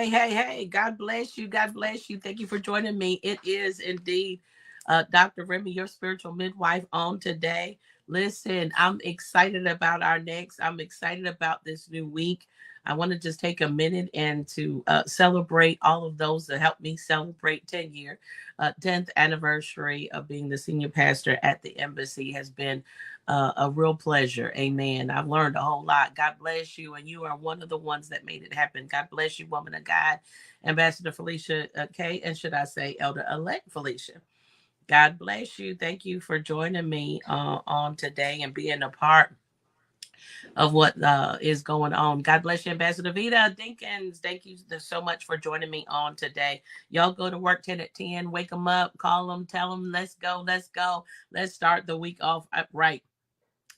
Hey. God bless you. God bless you. Thank you for joining me. It is indeed Dr. Remy, your spiritual midwife, on today. Listen, I'm excited about our next. I'm excited about this new week. I want to just take a minute and to celebrate all of those that helped me celebrate 10th anniversary of being the senior pastor at the embassy has been a real pleasure. Amen. I've learned a whole lot. God bless you. And you are one of the ones that made it happen. God bless you, woman of God, Ambassador Felicia K. And should I say, Elder Elect Felicia. God bless you. Thank you for joining me on today and being a part of what is going on. God bless you, Ambassador Vita Dinkins. Thank you so much for joining me on today. Y'all go to work 10 at 10. Wake them up, call them, tell them, let's go, let's go. Let's start the week off right.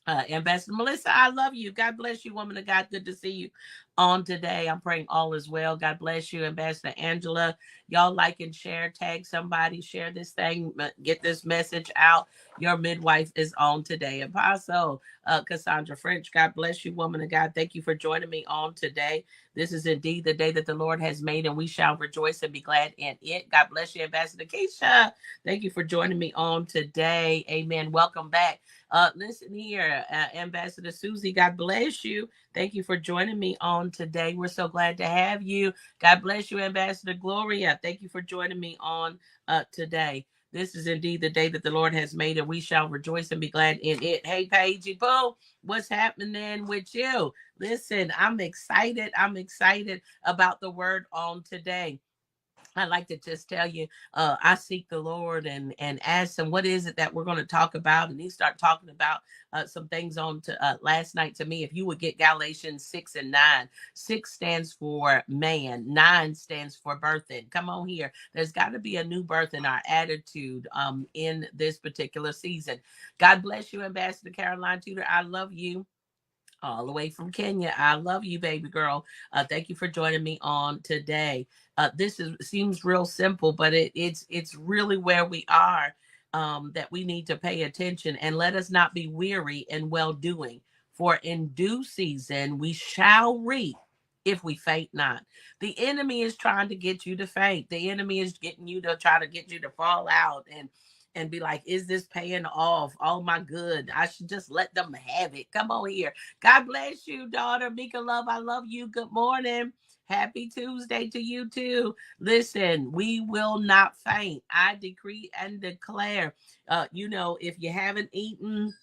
Ambassador Melissa, I love you. God bless you, woman of God. Good to see you on today. I'm praying all is well. God bless you, Ambassador Angela. Y'all like and share, tag somebody, share this thing, get this message out. Your midwife is on today. Apostle Cassandra French, God bless you, woman of God. Thank you for joining me on today. This is indeed the day that the Lord has made, and we shall rejoice and be glad in it. God bless you, Ambassador Keisha. Thank you for joining me on today. Amen. Welcome back. Listen here, Ambassador Susie, God bless you. Thank you for joining me on today. We're so glad to have you. God bless you, Ambassador Gloria. Thank you for joining me on today. This is indeed the day that the Lord has made, and we shall rejoice and be glad in it. Hey, Paigey Boo, what's happening with you? Listen, I'm excited. I'm excited about the word on today. I'd like to just tell you, I seek the Lord and ask him, what is it that we're going to talk about? And he started talking about some things on to last night to me. If you would get Galatians 6 and 9, 6 stands for man, 9 stands for birthing. Come on here. There's got to be a new birth in our attitude in this particular season. God bless you, Ambassador Caroline Tudor. I love you all the way from Kenya. I love you, baby girl. Thank you for joining me on today. This seems real simple, but it's really where we are that we need to pay attention, and let us not be weary in well doing. For in due season we shall reap if we faint not. The enemy is trying to get you to faint. The enemy is getting you to try to get you to fall out and be like, is this paying off? Oh my good. I should just let them have it. Come on here. God bless you, daughter. Mika Love, I love you. Good morning. Happy Tuesday to you too. Listen, we will not faint. I decree and declare, if you haven't eaten,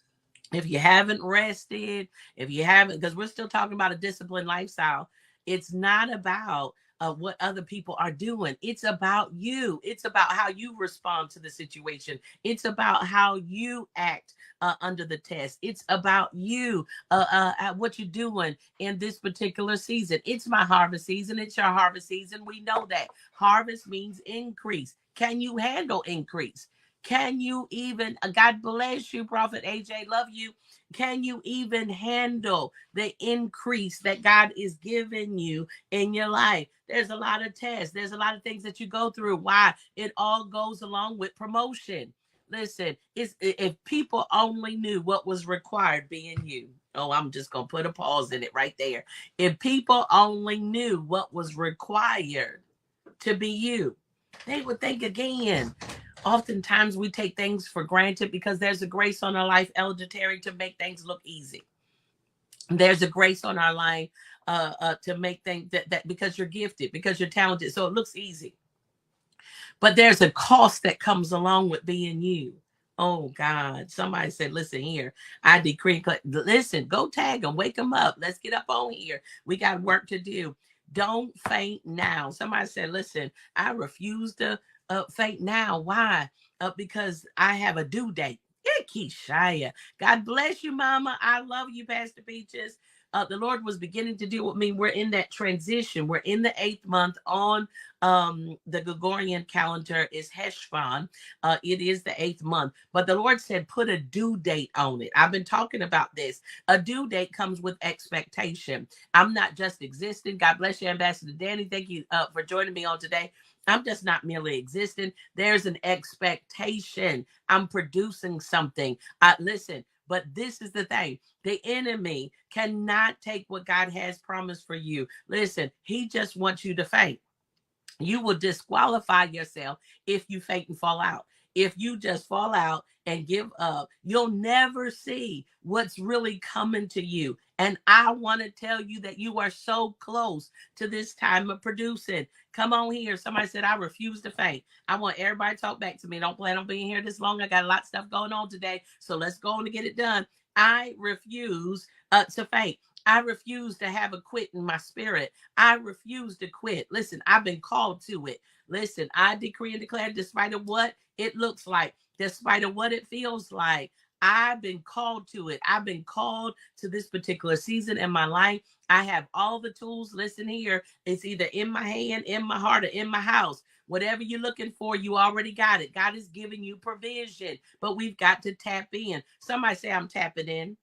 if you haven't rested, if you haven't, because we're still talking about a disciplined lifestyle, it's not about what other people are doing. It's about you. It's about how you respond to the situation. It's about how you act under the test. It's about you, what you're doing in this particular season. It's my harvest season. It's your harvest season. We know that harvest means increase. Can you handle increase? Can you even, God bless you, Prophet AJ, love you. Can you even handle the increase that God is giving you in your life? There's a lot of tests. There's a lot of things that you go through. Why? It all goes along with promotion. Listen, if people only knew what was required being you. Oh, I'm just going to put a pause in it right there. If people only knew what was required to be you, they would think again. Oftentimes we take things for granted because there's a grace on our life, Elder Terry, to make things look easy. There's a grace on our life to make things that because you're gifted, because you're talented, so it looks easy. But there's a cost that comes along with being you. Oh God, somebody said, listen here, I decree, listen, go tag them, wake them up. Let's get up on here. We got work to do. Don't faint now. Somebody said, listen, I refuse to faint now. Why? Because I have a due date. Keishaya. God bless you, Mama. I love you, Pastor Peaches. The Lord was beginning to deal with me. We're in that transition. We're in the 8th month on the Gregorian calendar is Heshvan. It is the 8th month. But the Lord said, put a due date on it. I've been talking about this. A due date comes with expectation. I'm not just existing. God bless you, Ambassador Danny. Thank you for joining me on today. I'm just not merely existing. There's an expectation. I'm producing something. Listen, but this is the thing. The enemy cannot take what God has promised for you. Listen, he just wants you to faint. You will disqualify yourself if you faint and fall out. If you just fall out and give up, you'll never see what's really coming to you. And I want to tell you that you are so close to this time of producing. Come on here. Somebody said, I refuse to faint. I want everybody to talk back to me. Don't plan on being here this long. I got a lot of stuff going on today. So let's go on to get it done. I refuse to faint. I refuse to have a quit in my spirit. I refuse to quit. Listen, I've been called to it. Listen, I decree and declare, despite of what it looks like, despite of what it feels like, I've been called to it. I've been called to this particular season in my life. I have all the tools. Listen here. It's either in my hand, in my heart, or in my house. Whatever you're looking for, you already got it. God is giving you provision, but we've got to tap in. Somebody say, I'm tapping in.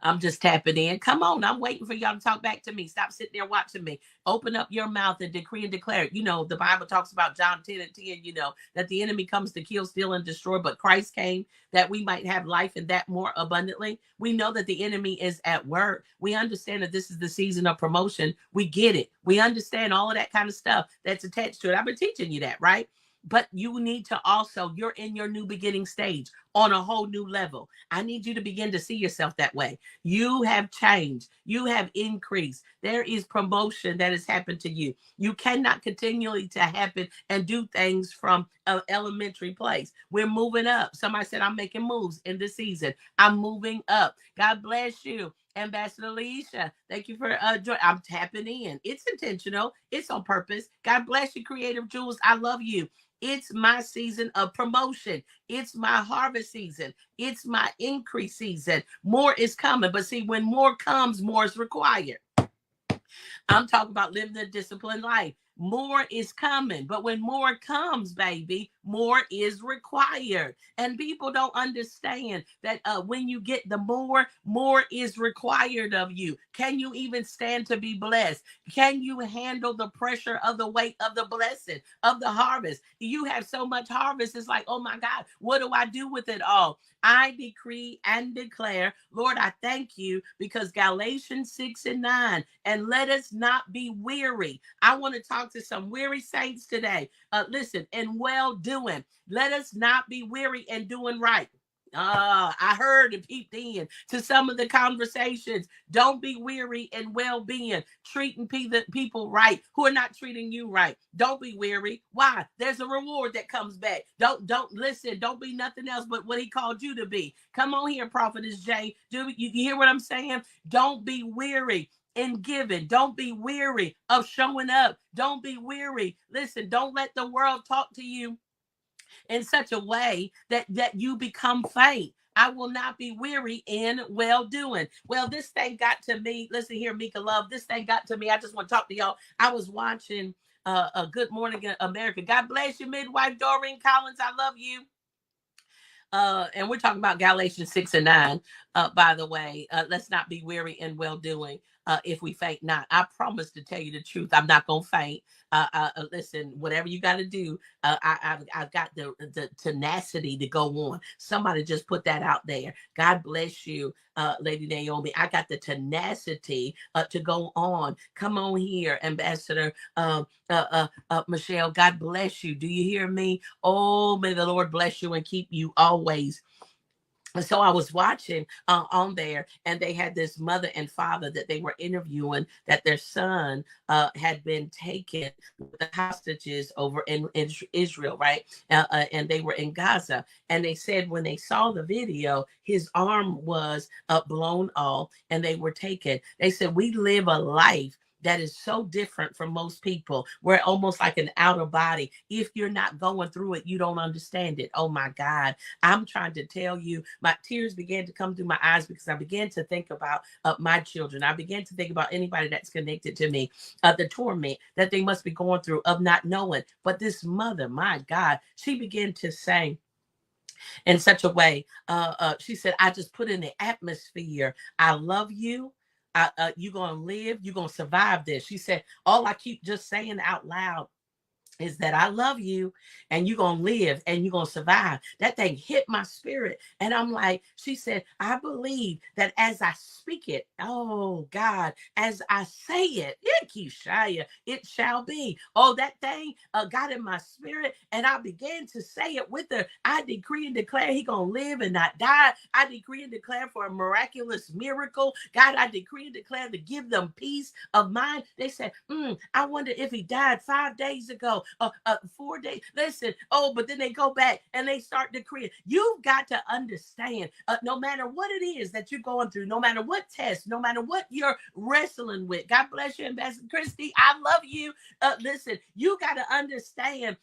I'm just tapping in. Come on. I'm waiting for y'all to talk back to me. Stop sitting there watching me. Open up your mouth and decree and declare. You know, the Bible talks about John 10 and 10, you know, that the enemy comes to kill, steal, and destroy, but Christ came that we might have life and that more abundantly. We know that the enemy is at work. We understand that this is the season of promotion. We get it. We understand all of that kind of stuff that's attached to it. I've been teaching you that, right? But you need to also, you're in your new beginning stage on a whole new level. I need you to begin to see yourself that way. You have changed. You have increased. There is promotion that has happened to you. You cannot continually to happen and do things from an elementary place. We're moving up. Somebody said, I'm making moves in this season. I'm moving up. God bless you. Ambassador Alicia, thank you for joining. I'm tapping in. It's intentional. It's on purpose. God bless you, Creative Jewels. I love you. It's my season of promotion. It's my harvest season. It's my increase season. More is coming. But see, when more comes, more is required. I'm talking about living a disciplined life. More is coming. But when more comes, baby, more is required. And people don't understand that when you get the more is required of you. Can you even stand to be blessed? Can you handle the pressure of the weight of the blessing, of the harvest? You have so much harvest. It's like, oh my God, what do I do with it all? I decree and declare, Lord, I thank you because Galatians 6 and 9, and let us not be weary. I want to talk to some weary saints today. Listen, and well doing. Let us not be weary and doing right. I heard and peeped in to some of the conversations. Don't be weary in well-being, treating people right who are not treating you right. Don't be weary. Why? There's a reward that comes back. Don't listen. Don't be nothing else but what he called you to be. Come on here, Prophetess Jay. Do you hear what I'm saying? Don't be weary in giving. Don't be weary of showing up. Don't be weary. Listen, don't let the world talk to you in such a way that you become faint. I will not be weary in well doing. Well, this thing got to me. Listen here, Mika Love. This thing got to me. I just want to talk to y'all. I was watching a Good Morning America. God bless you, midwife Doreen Collins. I love you. And we're talking about Galatians 6 and 9, by the way. Let's not be weary in well doing. If we faint not, I promise to tell you the truth. I'm not gonna faint. Listen, whatever you got to do, I've got the tenacity to go on. Somebody just put that out there. God bless you, Lady Naomi. I got the tenacity to go on. Come on here, Ambassador Michelle. God bless you. Do you hear me? Oh, may the Lord bless you and keep you always. And so I was watching on there, and they had this mother and father that they were interviewing, that their son had been taken with the hostages over in Israel, right? And they were in Gaza. And they said when they saw the video, his arm was blown off and they were taken. They said, we live a life that is so different from most people. We're almost like an outer body. If you're not going through it, you don't understand it. Oh my God. I'm trying to tell you, my tears began to come through my eyes because I began to think about my children. I began to think about anybody that's connected to me, the torment that they must be going through of not knowing. But this mother, my God, she began to say, in such a way, she said, I just put in the atmosphere, I love you. You're going to live. You're going to survive this. She said, all I keep just saying out loud is that I love you and you're going to live and you're going to survive. That thing hit my spirit. And I'm like, she said, I believe that as I speak it, oh God, as I say it, it shall be. Oh, that thing got in my spirit and I began to say it with her. I decree and declare he going to live and not die. I decree and declare for a miraculous miracle. God, I decree and declare to give them peace of mind. They said, I wonder if he died 5 days ago, 4 days. Listen, but then they go back and they start decreeing. You've got to understand, no matter what it is that you're going through, no matter what test, no matter what you're wrestling with. God bless you, Ambassador Christy. I love you. Listen, you got to understand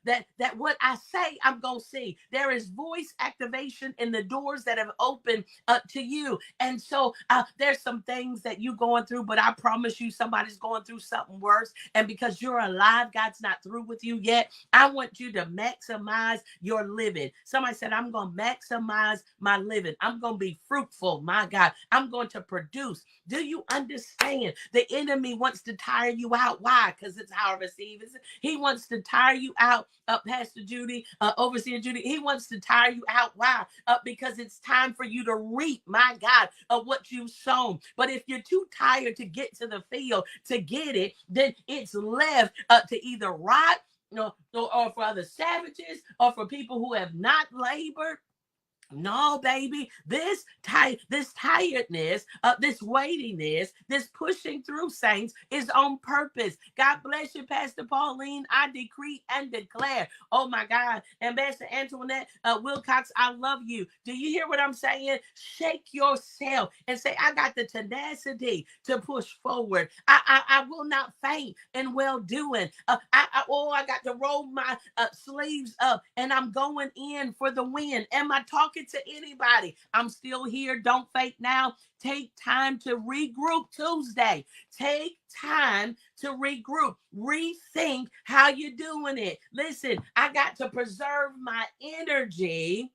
that what I say, I'm going to see. There is voice activation in the doors that have opened to you. And so there's some things that you're going through, but I promise you somebody's going through something worse. And because you're alive, God's not through with you yet. I want you to maximize your living. Somebody said, I'm going to maximize my living. I'm going to be fruitful. My God, I'm going to produce. Do you understand? The enemy wants to tire you out. Why? Because it's harvest season. He wants to tire you out, Pastor Judy, Overseer Judy. He wants to tire you out. Why? Because it's time for you to reap, my God, of what you've sown. But if you're too tired to get to the field to get it, then it's left to either rot, or for other savages, or for people who have not labored. No, baby, this tiredness, this weightiness, this pushing through, saints, is on purpose. God bless you, Pastor Pauline. I decree and declare. Oh my God, Ambassador Antoinette Wilcox, I love you. Do you hear what I'm saying? Shake yourself and say, I got the tenacity to push forward. I will not faint in well doing. I got to roll my sleeves up and I'm going in for the win. Am I talking to anybody? I'm still here. Don't fake now. Take time to regroup Tuesday. Take time to regroup. Rethink how you're doing it. Listen, I got to preserve my energy.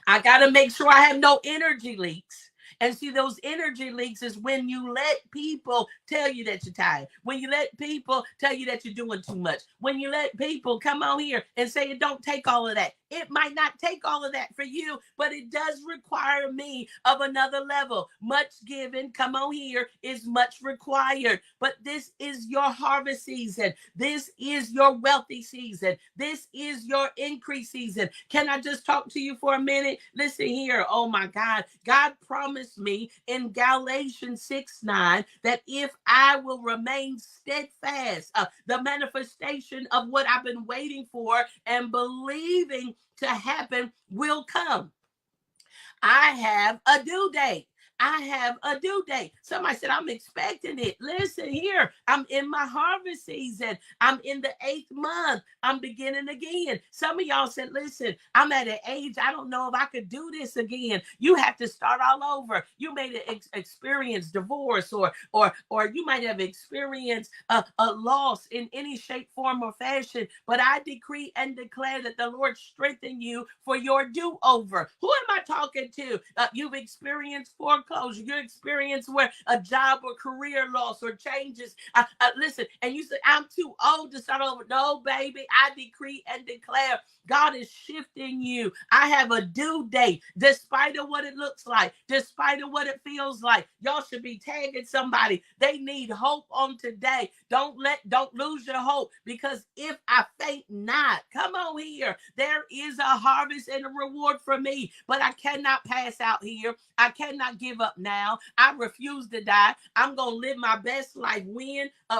I got to make sure I have no energy leaks. And see, those energy leaks is when you let people tell you that you're tired. When you let people tell you that you're doing too much. When you let people come on here and say it don't take all of that. It might not take all of that for you, but it does require me of another level. Much given, come on here, is much required. But this is your harvest season. This is your wealthy season. This is your increase season. Can I just talk to you for a minute? Listen here. Oh my God. God promised me in Galatians 6:9 that if I will remain steadfast, the manifestation of what I've been waiting for and believing to happen will come. I have a due date. I have a due date. Somebody said, I'm expecting it. Listen here. I'm in my harvest season. I'm in the 8th month. I'm beginning again. Some of y'all said, listen, I'm at an age, I don't know if I could do this again. You have to start all over. You may have experienced divorce or you might have experienced a loss in any shape, form, or fashion. But I decree and declare that the Lord strengthen you for your do-over. Who am I talking to? You've experienced foreclosure. You experience where a job or career loss or changes. Listen, and you say, I'm too old to start over. No, baby, I decree and declare God is shifting you. I have a due date, despite of what it looks like, despite of what it feels like. Y'all should be tagging somebody. They need hope on today. Don't lose your hope, because if I faint not, come on here, there is a harvest and a reward for me, but I cannot pass out here. I cannot give up now. I refuse to die. I'm going to live my best life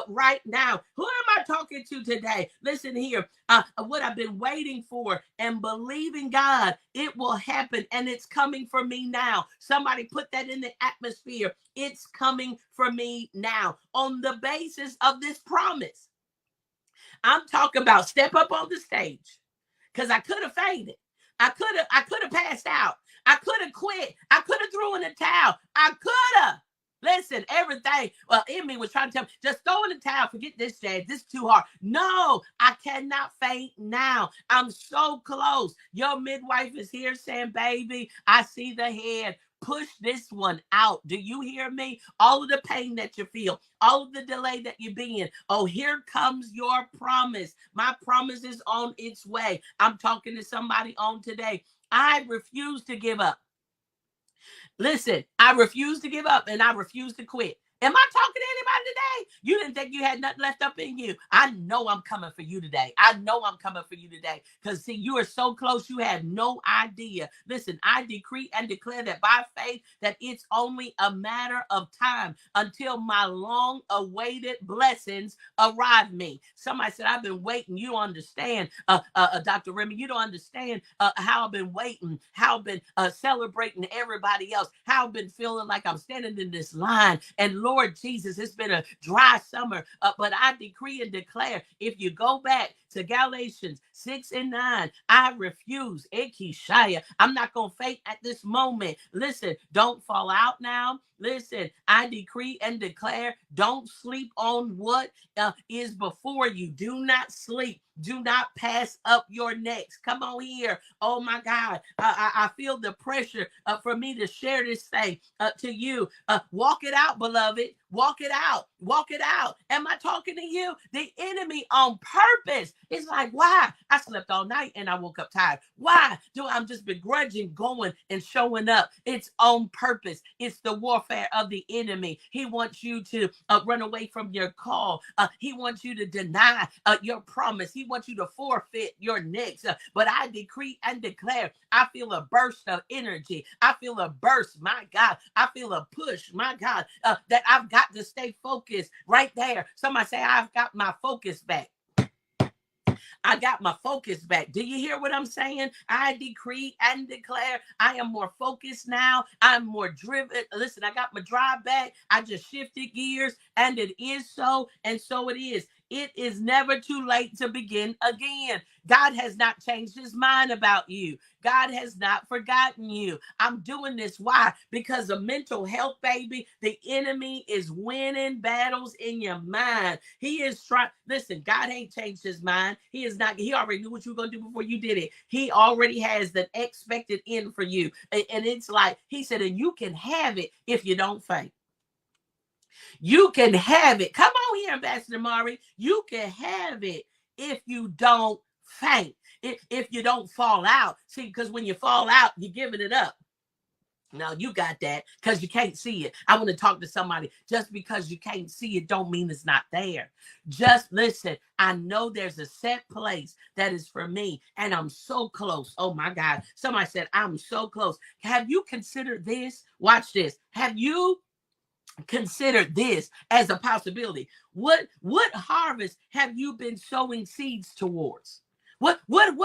right now. Who am I talking to today? Listen here. What I've been waiting for and believing God, it will happen, and it's coming for me now. Somebody put that in the atmosphere. It's coming for me now on the basis of this promise. I'm talking about step up on the stage, because I could have fainted. I could have passed out. I could have quit. I could have threw in the towel. I could have. Listen, everything, in me was trying to tell me, just throw in the towel, forget this, Jay, this is too hard. No, I cannot faint now. I'm so close. Your midwife is here saying, baby, I see the head. Push this one out. Do you hear me? All of the pain that you feel, all of the delay that you're being. Oh, here comes your promise. My promise is on its way. I'm talking to somebody on today. I refuse to give up. Listen, I refuse to give up and I refuse to quit. Am I talking to anybody today? You didn't think you had nothing left up in you. I know I'm coming for you today. I know I'm coming for you today. Because, see, you are so close, you have no idea. Listen, I decree and declare that by faith that it's only a matter of time until my long-awaited blessings arrive me. Somebody said, I've been waiting. You don't understand, Dr. Remy. You don't understand how I've been waiting, how I've been celebrating everybody else, how I've been feeling like I'm standing in this line. And Lord Jesus, it's been a dry summer, but I decree and declare, if you go back to Galatians 6:9, I refuse. Ekishaya. I'm not going to faint at this moment. Listen, don't fall out now. Listen, I decree and declare, don't sleep on what is before you. Do not sleep. Do not pass up your next. Come on here. Oh my God. I feel the pressure for me to share this thing to you. Walk it out, beloved. Walk it out. Walk it out. Am I talking to you? The enemy on purpose. It's like, why? I slept all night and I woke up tired. Why do I'm just begrudging going and showing up? It's on purpose. It's the warfare of the enemy. He wants you to run away from your call. He wants you to deny your promise. He wants you to forfeit your next. But I decree and declare, I feel a burst of energy. I feel a burst, my God. I feel a push, my God, that I've got to stay focused right there. Somebody say, I've got my focus back. I got my focus back. Do you hear what I'm saying? I decree and declare I am more focused now. I'm more driven. Listen, I got my drive back. I just shifted gears, and it is so, and so it is. It is never too late to begin again. God has not changed his mind about you. God has not forgotten you. I'm doing this. Why? Because of mental health, baby. The enemy is winning battles in your mind. He is trying. Listen, God ain't changed his mind. He is not. He already knew what you were going to do before you did it. He already has the expected end for you. And it's like, he said, and you can have it if you don't faint. You can have it. Come on here, Ambassador Mari. You can have it if you don't faint, if you don't fall out. See, because when you fall out, you're giving it up. Now you got that because you can't see it. I want to talk to somebody. Just because you can't see it don't mean it's not there. Just listen. I know there's a set place that is for me, and I'm so close. Oh my God. Somebody said, I'm so close. Have you considered this? Watch this. Have you consider this as a possibility? What harvest have you been sowing seeds towards? What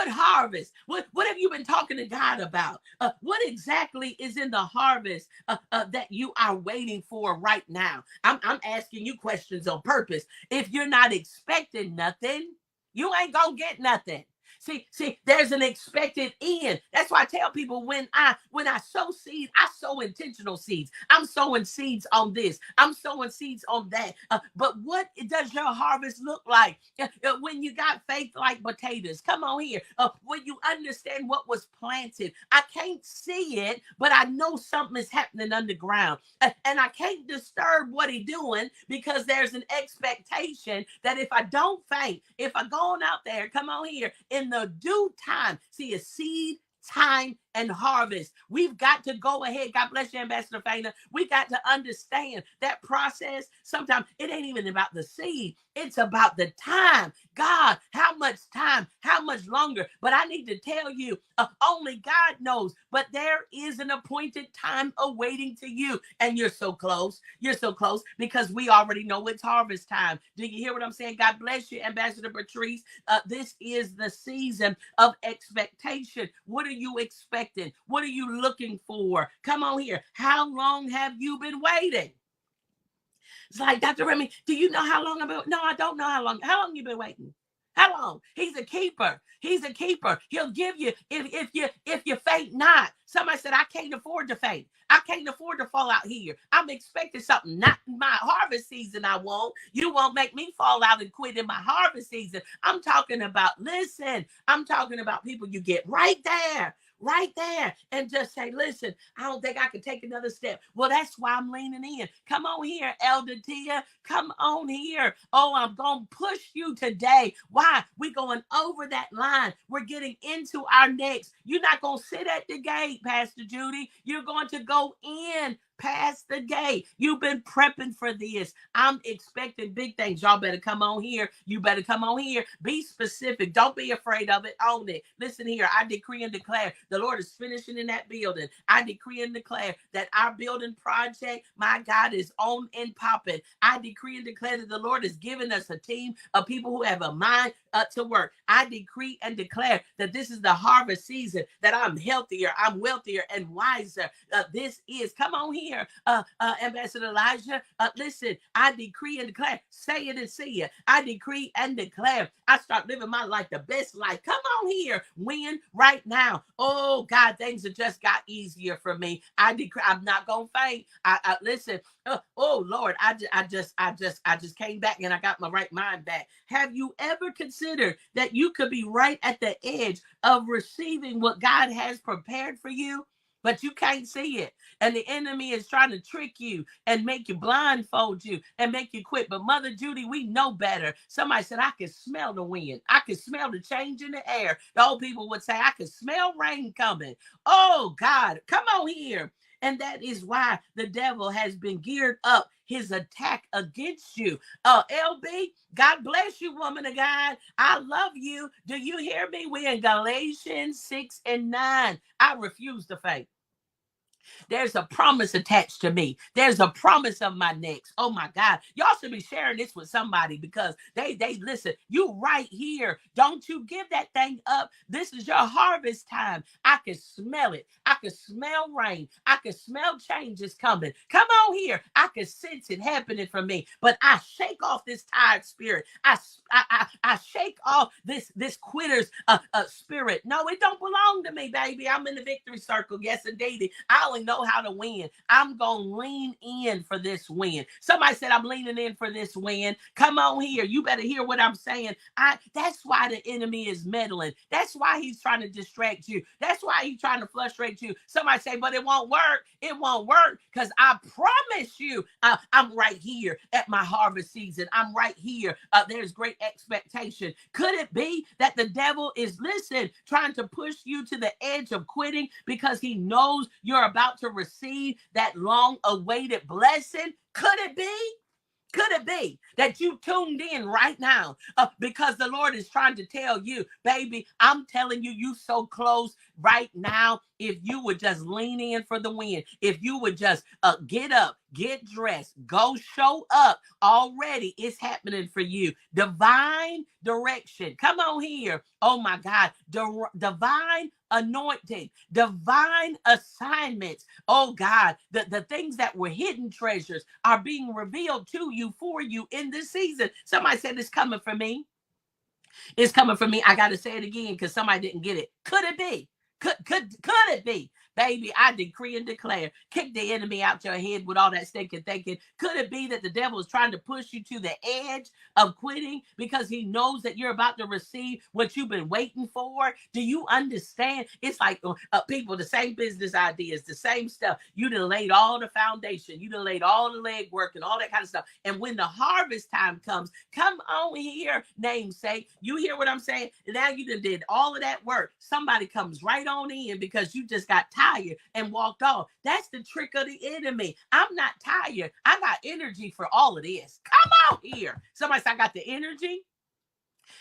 harvest? What have you been talking to God about? What exactly is in the harvest that you are waiting for right now? I'm asking you questions on purpose. If you're not expecting nothing, you ain't gonna get nothing. See, there's an expected end. That's why I tell people when I sow seeds, I sow intentional seeds. I'm sowing seeds on this. I'm sowing seeds on that. But what does your harvest look like when you got faith like potatoes? Come on here. When you understand what was planted, I can't see it, but I know something is happening underground, and I can't disturb what he's doing because there's an expectation that if I don't faint, if I go on out there, come on here in the due time. See, a seed, time, and harvest. We've got to go ahead. God bless you, Ambassador Faina. We got to understand that process. Sometimes it ain't even about the seed. It's about the time. God, how much time? How much longer? But I need to tell you, only God knows. But there is an appointed time awaiting to you. And you're so close. You're so close because we already know it's harvest time. Do you hear what I'm saying? God bless you, Ambassador Patrice. This is the season of expectation. What are you expecting? What are you looking for? Come on here. How long have you been waiting? It's like, Dr. Remy, do you know how long I've been? No, I don't know how long. How long you been waiting? How long? He's a keeper. He's a keeper. He'll give you if you faint not. Somebody said, I can't afford to faint. I can't afford to fall out here. I'm expecting something. Not in my harvest season, I won't. You won't make me fall out and quit in my harvest season. I'm talking about, listen, I'm talking about people you get right there right there and just say, listen, I don't think I can take another step. Well, that's why I'm leaning in. Come on here, Elder Tia. Come on here. Oh, I'm going to push you today. Why? We're going over that line. We're getting into our next. You're not going to sit at the gate, Pastor Judy. You're going to go in past the gate. You've been prepping for this. I'm expecting big things. Y'all better come on here. You better come on here. Be specific. Don't be afraid of it. Own it. Listen here. I decree and declare the Lord is finishing in that building. I decree and declare that our building project, my God, is on and popping. I decree and declare that the Lord is giving us a team of people who have a mind to work. I decree and declare that this is the harvest season, that I'm healthier, I'm wealthier, and wiser. This is, come on here, Ambassador Elijah. Listen, I decree and declare, say it and see it. I decree and declare, I start living my life, the best life. Come on here, win right now. Oh God, things have just got easier for me. I decree, I'm not gonna faint. I listen. Oh Lord, I just came back and I got my right mind back. Have you ever considered that you could be right at the edge of receiving what God has prepared for you, but you can't see it? And the enemy is trying to trick you and make you blindfold you and make you quit. But Mother Judy, we know better. Somebody said, I can smell the wind. I can smell the change in the air. The old people would say, I can smell rain coming. Oh God, come on here. And that is why the devil has been geared up his attack against you. LB, God bless you, woman of God. I love you. Do you hear me? We're in Galatians 6 and 9. I refuse to faint. There's a promise attached to me. There's a promise of my next. Oh my God. Y'all should be sharing this with somebody because they listen, you right here. Don't you give that thing up. This is your harvest time. I can smell it. I can smell rain. I can smell changes coming. Come on here. I can sense it happening for me. But I shake off this tired spirit. I shake off this quitter's spirit. No, it don't belong to me, baby. I'm in the victory circle. Yes, indeed. I only know how to win. I'm going to lean in for this win. Somebody said I'm leaning in for this win. Come on here. You better hear what I'm saying. That's why the enemy is meddling. That's why he's trying to distract you. That's why he's trying to frustrate you. Somebody say, but it won't work. It won't work because I promise you, I'm right here at my harvest season. I'm right here. There's great expectation. Could it be that the devil is, listen, trying to push you to the edge of quitting because he knows you're about to receive that long-awaited blessing? Could it be? Could it be that you tuned in right now because the Lord is trying to tell you, baby, I'm telling you, you so close right now. If you would just lean in for the win, if you would just get up, get dressed, go show up already, it's happening for you. Divine direction. Come on here. Oh my God. Divine anointing, divine assignments. Oh God, the things that were hidden treasures are being revealed to you, for you in this season. Somebody said it's coming for me. It's coming for me. I got to say it again because somebody didn't get it. Could it be? Could it be? Baby, I decree and declare, kick the enemy out your head with all that stinking thinking. Could it be that the devil is trying to push you to the edge of quitting because he knows that you're about to receive what you've been waiting for? Do you understand? It's like people, the same business ideas, the same stuff. You done laid all the foundation. You done laid all the leg work and all that kind of stuff. And when the harvest time comes, come on here, namesake. You hear what I'm saying? Now you done did all of that work. Somebody comes right on in because you just got tired and walked off. That's the trick of the enemy. I'm not tired. I got energy for all of this. Come on here. Somebody said I got the energy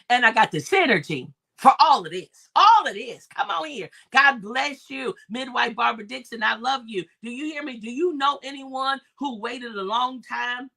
and I got the synergy for all of this. All of this. Come on here. God bless you, Midwife Barbara Dixon. I love you. Do you hear me? Do you know anyone who waited a long time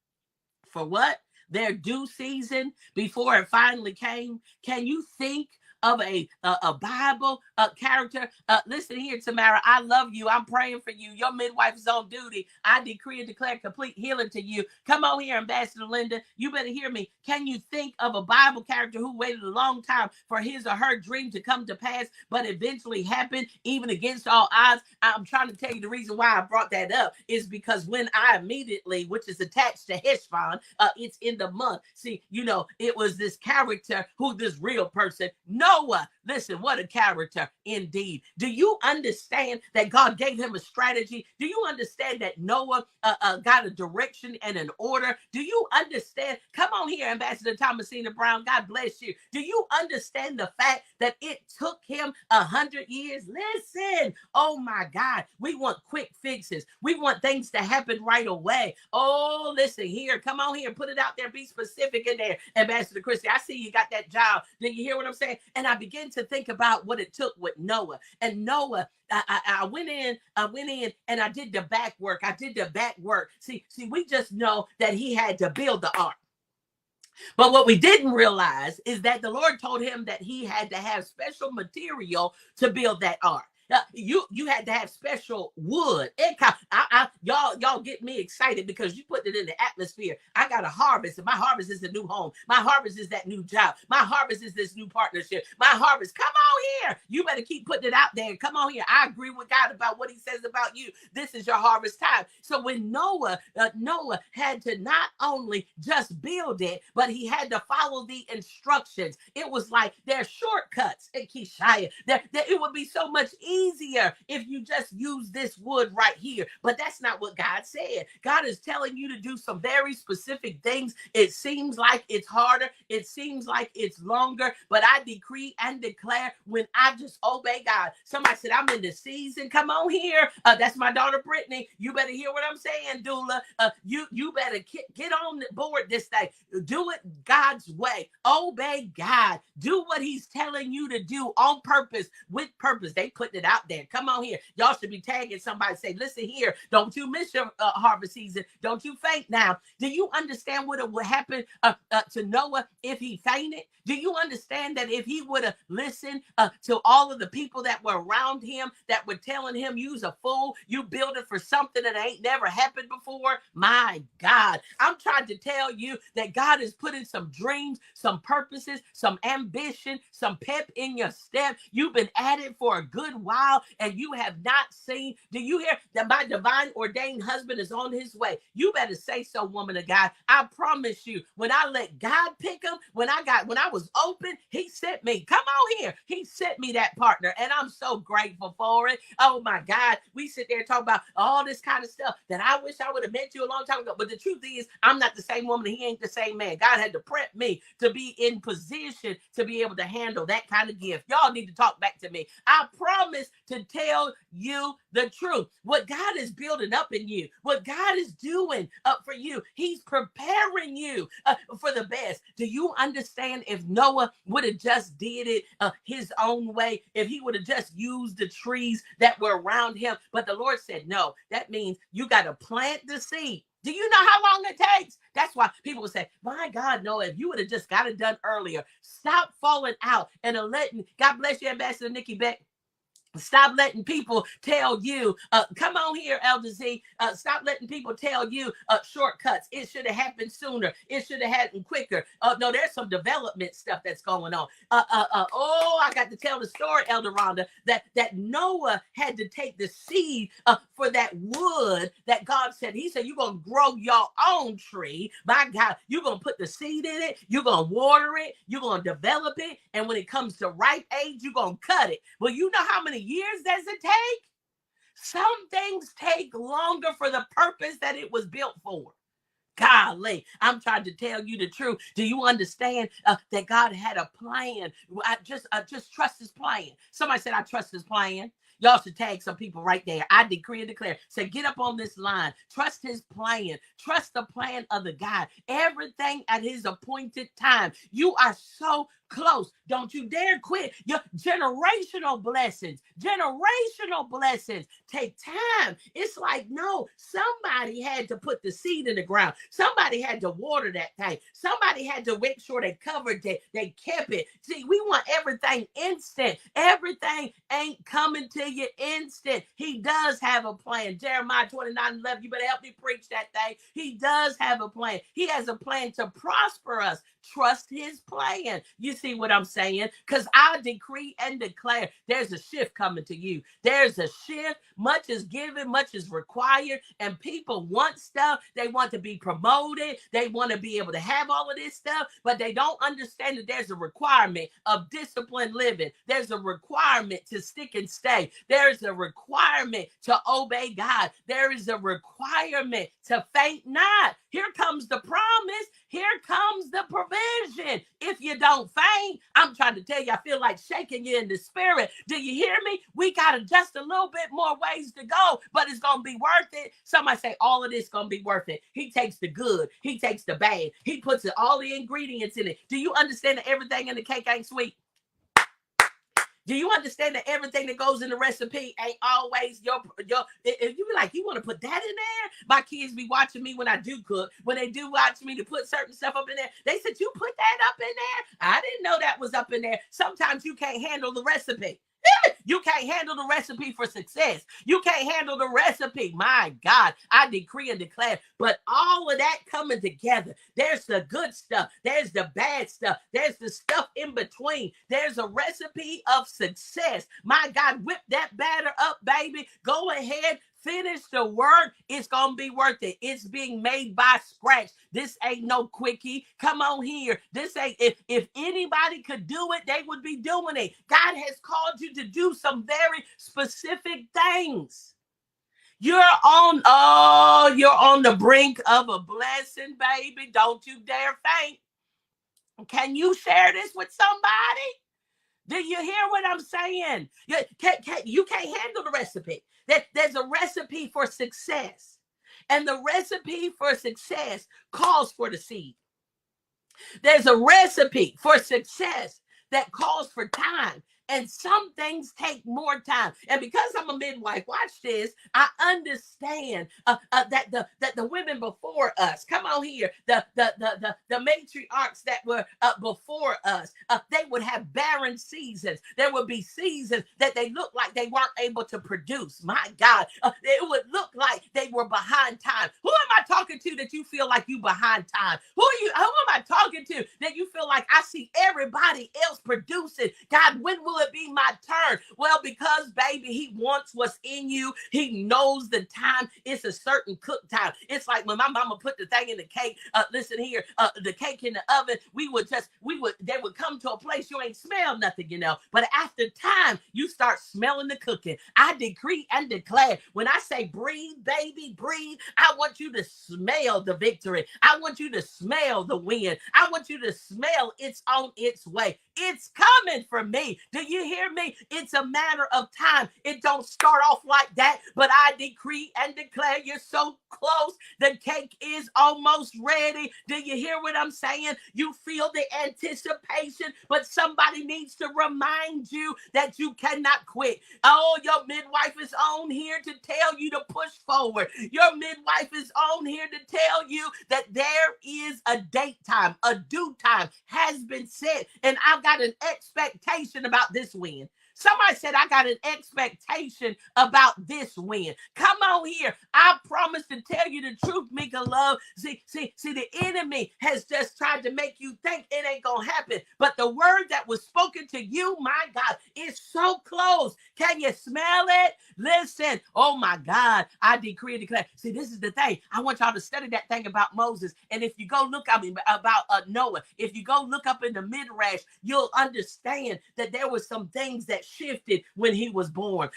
for what? Their due season before it finally came? Can you think of a Bible character? Listen here, Tamara, I love you. I'm praying for you. Your midwife is on duty. I decree and declare complete healing to you. Come on here, Ambassador Linda. You better hear me. Can you think of a Bible character who waited a long time for his or her dream to come to pass, but eventually happened, even against all odds? I'm trying to tell you the reason why I brought that up is because when I immediately, which is attached to Heshbon, it's in the month. See, you know, it was this character who this real person, Noah, Listen, what a character indeed. Do you understand that God gave him a strategy? Do you understand that Noah got a direction and an order? Do you understand? Come on here, Ambassador Thomasina Brown. God bless you. Do you understand the fact that it took him 100 years? Listen, oh my God, we want quick fixes. We want things to happen right away. Oh, listen here. Come on here. Put it out there. Be specific in there, Ambassador Christie. I see you got that job. Did you hear what I'm saying? And I began to think about what it took with Noah. And Noah, I went in and I did the back work. I did the back work. See, we just know that he had to build the ark. But what we didn't realize is that the Lord told him that he had to have special material to build that ark. You had to have special wood. Y'all get me excited because you put it in the atmosphere. I got a harvest, and my harvest is the new home. My harvest is that new job. My harvest is this new partnership. My harvest, come on here. You better keep putting it out there. Come on here. I agree with God about what he says about you. This is your harvest time. So when Noah had to not only just build it, but he had to follow the instructions. It was like there's shortcuts in Kishaya. It would be so much easier if you just use this wood right here. But that's not what God said. God is telling you to do some very specific things. It seems like it's harder. It seems like it's longer. But I decree and declare when I just obey God. Somebody said, I'm in the season. Come on here. That's my daughter, Brittany. You better hear what I'm saying, Dula. You better get on the board this thing. Do it God's way. Obey God. Do what he's telling you to do on purpose, with purpose. They put it out there. Come on here. Y'all should be tagging somebody. Say, listen here. Don't you miss your harvest season. Don't you faint now. Do you understand what would happen to Noah if he fainted? Do you understand that if he would have listened to all of the people that were around him that were telling him, you's a fool, you build it for something that ain't never happened before? My God, I'm trying to tell you that God is putting some dreams, some purposes, some ambition, some pep in your step. You've been at it for a good while and you have not seen. Do you hear that my divine ordained husband is on his way? You better say so, woman of God. I promise you, when I let God pick him, when I was open, he sent me. Come on here. He sent me that partner, and I'm so grateful for it. Oh my God. We sit there and talk about all this kind of stuff that I wish I would have met you a long time ago. But the truth is, I'm not the same woman. He ain't the same man. God had to prep me to be in position to be able to handle that kind of gift. Y'all need to talk back to me. I promise to tell you the truth. What God is building up in you, what God is doing up for you, he's preparing you for the best. Do you understand? If Noah would have just did it his own way, if he would have just used the trees that were around him, but the Lord said, no, that means you got to plant the seed. Do you know how long it takes? That's why people will say, my God, no, if you would have just got it done earlier. Stop falling out and letting, God bless you, Ambassador Nikki Beck. Stop letting people tell you, come on here, Elder Z. Stop letting people tell you shortcuts. It should have happened sooner. It should have happened quicker. No, there's some development stuff that's going on. I got to tell the story, Elder Rhonda, that Noah had to take the seed for that wood that God said. He said, you're going to grow your own tree. My God, you're going to put the seed in it. You're going to water it. You're going to develop it. And when it comes to ripe age, you're going to cut it. Well, you know how many years does it take? Some things take longer for the purpose that it was built for. Golly, I'm trying to tell you the truth. Do you understand that God had a plan? I just trust his plan. Somebody said, I trust his plan. Y'all should tag some people right there. I decree and declare. Say, get up on this line. Trust his plan. Trust the plan of the God. Everything at his appointed time. You are so close. Don't you dare quit. Your generational blessings take time. It's like, no, somebody had to put the seed in the ground. Somebody had to water that thing. Somebody had to make sure they covered it. They kept it. See, we want everything instant. Everything ain't coming to you instant. He does have a plan. Jeremiah 29:11. You better help me preach that thing. He does have a plan. He has a plan to prosper us, Trust his plan. You see what I'm saying? Because I decree and declare there's a shift coming to you. There's a shift. Much is given, much is required, and people want stuff. They want to be promoted. They want to be able to have all of this stuff, but they don't understand that there's a requirement of disciplined living. There's a requirement to stick and stay. There's a requirement to obey God. There is a requirement to faint not. Here comes the promise. Here comes the provision. If you don't faint, I'm trying to tell you, I feel like shaking you in the spirit. Do you hear me? We got just a little bit more ways to go, but it's going to be worth it. Somebody say all of this is going to be worth it. He takes the good. He takes the bad. He puts all the ingredients in it. Do you understand that everything in the cake ain't sweet? Do you understand that everything that goes in the recipe ain't always your if you be like, you want to put that in there? My kids be watching me when I do cook. When they do watch me to put certain stuff up in there, they said, you put that up in there? I didn't know that was up in there. Sometimes you can't handle the recipe. You can't handle the recipe for success. You can't handle the recipe. My God, I decree and declare. But all of that coming together, there's the good stuff. There's the bad stuff. There's the stuff in between. There's a recipe of success. My God, whip that batter up, baby. Go ahead. Finish the work. It's going to be worth it. It's being made by scratch. This ain't no quickie. Come on here. This ain't, if anybody could do it, they would be doing it. God has called you to do some very specific things. You're on the brink of a blessing, baby. Don't you dare faint. Can you share this with somebody? Do you hear what I'm saying? You can't handle the recipe. There's a recipe for success. And the recipe for success calls for the seed. There's a recipe for success that calls for time. And some things take more time. And because I'm a midwife, watch this, I understand that the women before us, come on here, the matriarchs that were before us, they would have barren seasons. There would be seasons that they looked like they weren't able to produce. My God, it would look like they were behind time. Who am I talking to that you feel like you behind time? Who am I talking to that you feel like I see everybody else producing? God, when will it be my turn? Well, because baby, he wants what's in you. He knows the time. It's a certain cook time. It's like when my mama put the thing in the cake. Listen here, the cake in the oven. They would come to a place you ain't smell nothing, But after time, you start smelling the cooking. I decree and declare. When I say breathe, baby, breathe. I want you to smell the victory. I want you to smell the win. I want you to smell it's on its way. It's coming for me. Do you hear me? It's a matter of time. It don't start off like that, but I decree and declare you're so close. The cake is almost ready. Do you hear what I'm saying? You feel the anticipation, but somebody needs to remind you that you cannot quit. Oh, your midwife is on here to tell you to push forward. Your midwife is on here to tell you that there is a date time, a due time has been set, and I've got an expectation about this win. Somebody said, I got an expectation about this win. Come on here. I promise to tell you the truth, Mika Love. See, the enemy has just tried to make you think it ain't going to happen. But the word that was spoken to you, my God, is so close. Can you smell it? Listen. Oh, my God. I decree and declare. See, this is the thing. I want y'all to study that thing about Moses. And if you go look about Noah, if you go look up in the Midrash, you'll understand that there were some things that shifted when he was born.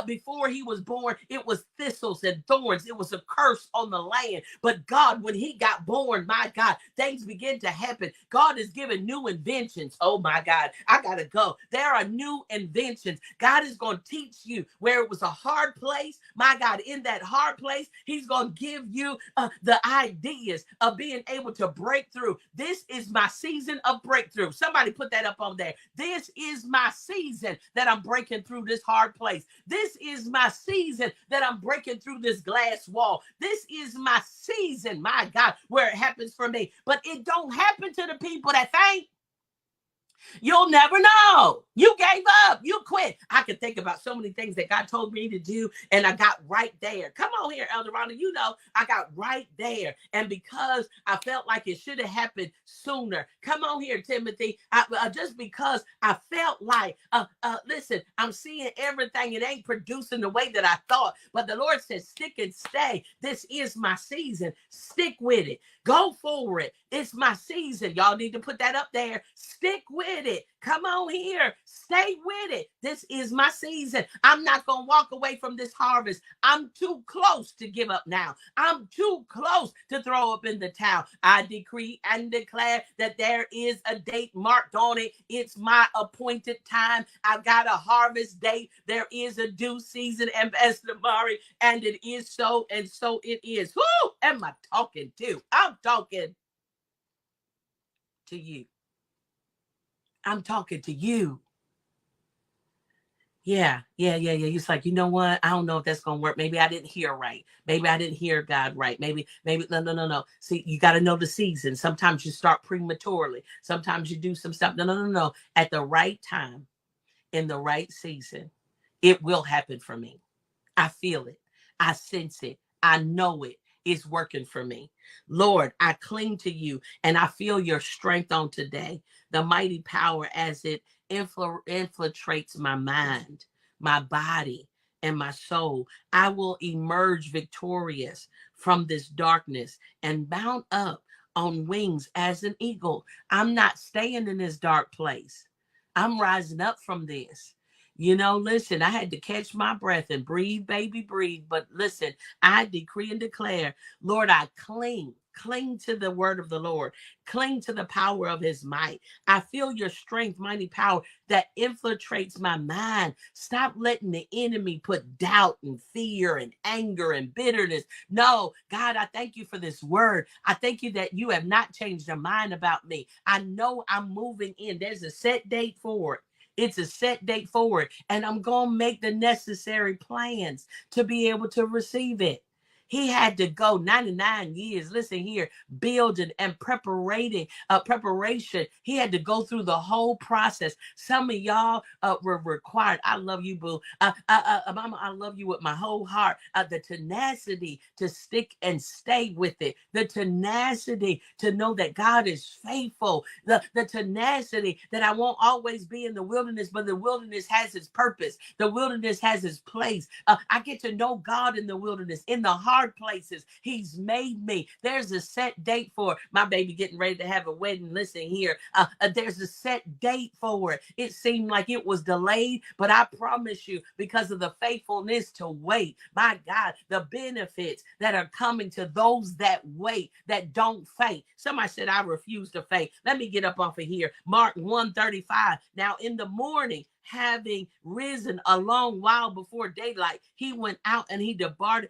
Before he was born, it was thistles and thorns. It was a curse on the land. But God, when he got born, my God, things began to happen. God is giving new inventions. Oh my God, I gotta go. There are new inventions. God is going to teach you where it was a hard place. My God, in that hard place, he's going to give you the ideas of being able to break through. This is my season of breakthrough. Somebody put that up on there. This is my season that I'm breaking through this hard place. This is my season that I'm breaking through this glass wall. This is my season, my God, where it happens for me. But it don't happen to the people that faint. You'll never know. You gave up. You quit. I can think about so many things that God told me to do, and I got right there. Come on here, Elder Rhonda. You know, I got right there. And because I felt like it should have happened sooner. Come on here, Timothy. Just because I felt like, listen, I'm seeing everything. It ain't producing the way that I thought. But the Lord says, stick and stay. This is my season. Stick with it. Go for it. It's my season. Y'all need to put that up there. Stick with it. Come on here. Stay with it. This is my season. I'm not going to walk away from this harvest. I'm too close to give up now. I'm too close to throw up in the towel. I decree and declare that there is a date marked on it. It's my appointed time. I've got a harvest date. There is a due season, Ambassador Mari, and it is so, and so it is. Who am I talking to? I'm talking to you. I'm talking to you. Yeah. It's like, you know what? I don't know if that's going to work. Maybe I didn't hear right. Maybe I didn't hear God right. Maybe, no. See, you got to know the season. Sometimes you start prematurely. Sometimes you do some stuff. No. At the right time, in the right season, it will happen for me. I feel it. I sense it. I know it. It's working for me. Lord, I cling to you and I feel your strength on today. The mighty power as it infiltrates my mind, my body, and my soul. I will emerge victorious from this darkness and mount up on wings as an eagle. I'm not staying in this dark place. I'm rising up from this. You know, listen, I had to catch my breath and breathe, baby, breathe. But listen, I decree and declare, Lord, I cling to the word of the Lord, cling to the power of his might. I feel your strength, mighty power that infiltrates my mind. Stop letting the enemy put doubt and fear and anger and bitterness. No, God, I thank you for this word. I thank you that you have not changed your mind about me. I know I'm moving in. There's a set date for it. It's a set date forward, and I'm going to make the necessary plans to be able to receive it. He had to go 99 years, listen here, building and preparation. He had to go through the whole process. Some of y'all were required. I love you, boo. Mama, I love you with my whole heart. The tenacity to stick and stay with it. The tenacity to know that God is faithful. The tenacity that I won't always be in the wilderness, but the wilderness has its purpose. The wilderness has its place. I get to know God in the wilderness, in the hard places. He's made me. There's a set date for my baby getting ready to have a wedding. Listen here. There's a set date for it. It seemed like it was delayed, but I promise you, because of the faithfulness to wait, my God, the benefits that are coming to those that wait, that don't faint. Somebody said, I refuse to faint. Let me get up off of here. Mark 1:35. Now in the morning, having risen a long while before daylight, he went out and he departed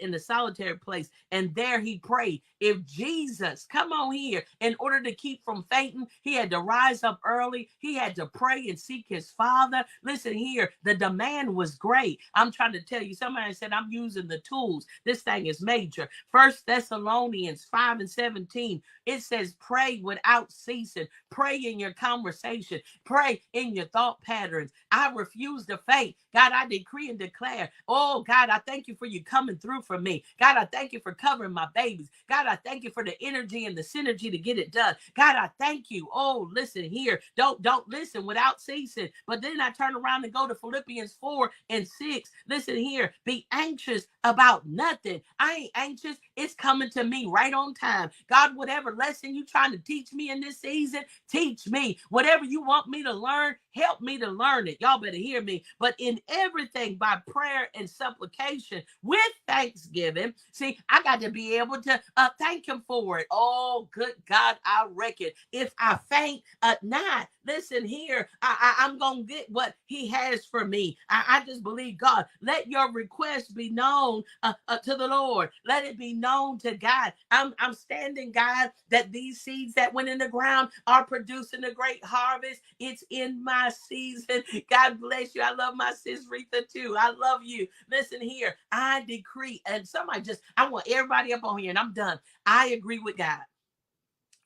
in the solitary place, and there he prayed. If Jesus, come on here, in order to keep from fainting, he had to rise up early. He had to pray and seek his Father. Listen here, the demand was great. I'm trying to tell you, somebody said I'm using the tools. This thing is major. 1 Thessalonians 5:17, it says pray without ceasing. Pray in your conversation. Pray in your thought patterns. I refuse to faint. God, I decree and declare. Oh, God, I thank you for you coming through for me. God, I thank you for covering my babies. God, I thank you for the energy and the synergy to get it done. God, I thank you. Oh, listen here. Don't listen without ceasing. But then I turn around and go to Philippians 4:6. Listen here. Be anxious about nothing. I ain't anxious. It's coming to me right on time. God, whatever lesson you trying to teach me in this season, teach me. Whatever you want me to learn, help me to learn it. Y'all better hear me. But in everything, by prayer and supplication with thanksgiving. See, I got to be able to thank him for it. Oh, good God, I reckon if I faint not, listen here, I'm going to get what he has for me. I just believe God. Let your request be known to the Lord. Let it be known to God. I'm standing, God, that these seeds that went in the ground are producing a great harvest. It's in my season. God bless you. I love my sis Retha too. I love you. Listen here. I decree, and somebody I want everybody up on here, and I'm done. I agree with God.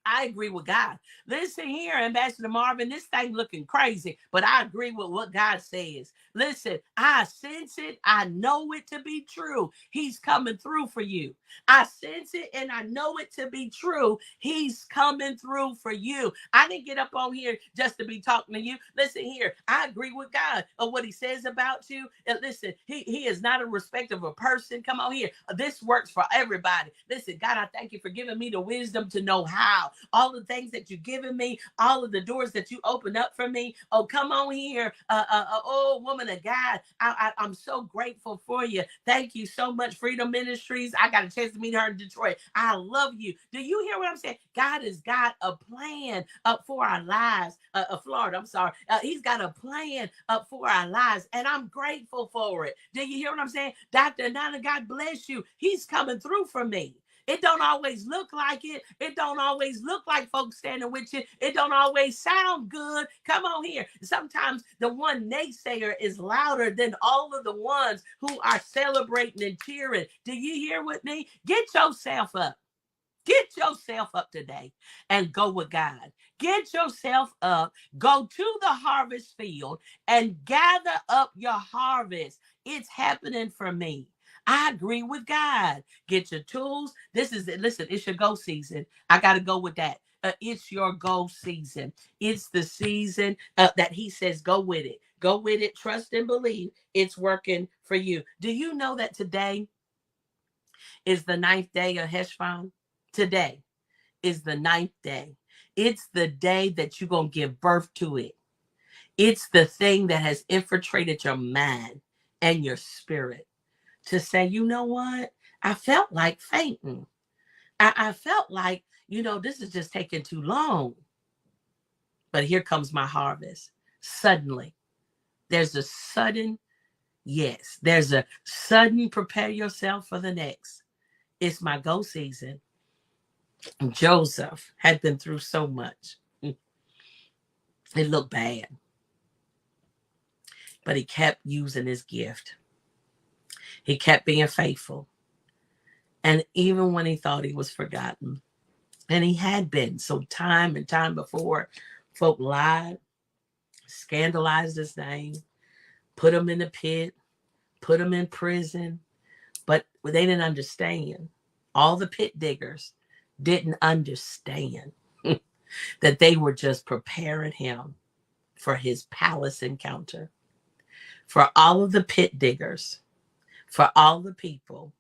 I agree with God. Listen here, Ambassador Marvin, this thing looking crazy, but I agree with what God says. Listen, I sense it. I know it to be true. He's coming through for you. I sense it and I know it to be true. He's coming through for you. I didn't get up on here just to be talking to you. Listen here, I agree with God of what he says about you. And listen, he is not a respect of a person. Come on here. This works for everybody. Listen, God, I thank you for giving me the wisdom to know how. All the things that you've given me, all of the doors that you opened up for me. Oh, come on here. Oh, woman of God, I'm so grateful for you. Thank you so much, Freedom Ministries. I got a chance to meet her in Detroit. I love you. Do you hear what I'm saying? God has got a plan for our lives. Florida, I'm sorry. He's got a plan for our lives, and I'm grateful for it. Do you hear what I'm saying? Dr. Nana, God bless you. He's coming through for me. It don't always look like it. It don't always look like folks standing with you. It don't always sound good. Come on here. Sometimes the one naysayer is louder than all of the ones who are celebrating and cheering. Do you hear with me? Get yourself up. Get yourself up today and go with God. Get yourself up. Go to the harvest field and gather up your harvest. It's happening for me. I agree with God. Get your tools. Listen, it's your go season. I got to go with that. It's your go season. It's the season that he says, go with it. Go with it. Trust and believe it's working for you. Do you know that today is the 9th day of Heshvan? Today is the 9th day. It's the day that you're going to give birth to it. It's the thing that has infiltrated your mind and your spirit to say, you know what? I felt like fainting. I felt like, this is just taking too long. But here comes my harvest. Suddenly, there's a sudden, yes, there's a sudden prepare yourself for the next. It's my go season. Joseph had been through so much. It looked bad. But he kept using his gift. He kept being faithful. And even when he thought he was forgotten, and he had been, so time and time before, folk lied, scandalized his name, put him in the pit, put him in prison, but they didn't understand. All the pit diggers didn't understand that they were just preparing him for his palace encounter. For all of the pit diggers, for all the people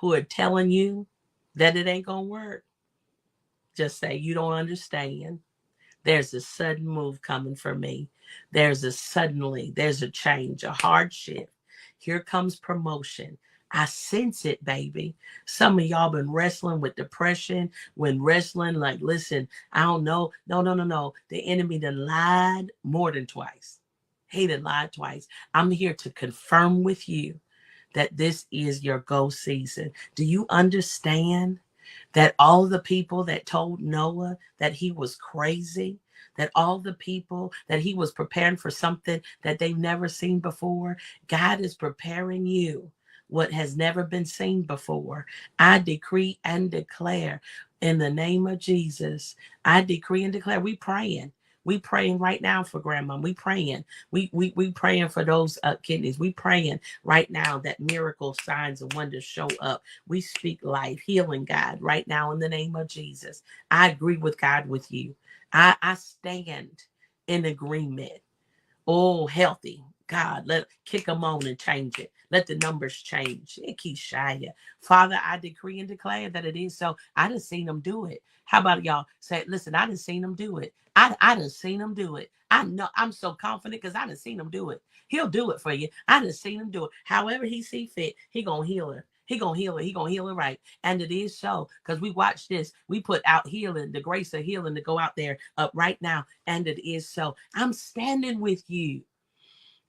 who are telling you that it ain't going to work, just say, you don't understand. There's a sudden move coming for me. There's a change, a hardship. Here comes promotion. I sense it, baby. Some of y'all been wrestling with depression, when wrestling, like, listen, I don't know. No. The enemy done lied more than twice. He done lied twice. I'm here to confirm with you that this is your go season. Do you understand that all the people that told Noah that he was crazy, that all the people that he was preparing for something that they've never seen before, God is preparing you what has never been seen before. I decree and declare in the name of Jesus. I decree and declare. We praying. We praying right now for grandma. We praying. We praying for those kidneys. We praying right now that miracle signs and wonders show up. We speak life, healing, God, right now in the name of Jesus. I agree with God with you. I stand in agreement. Oh, healthy. God, let kick them on and change it. Let the numbers change. It keeps shining. Father, I decree and declare that it is so. I done seen them do it. How about y'all say, listen, I done seen them do it. I done seen them do it. I know I'm so confident because I done seen him do it. He'll do it for you. I done seen him do it. However he see fit, he gonna heal her. He gonna heal it. He gonna heal it right. And it is so, because we watch this. We put out healing, the grace of healing to go out there right now. And it is so. I'm standing with you.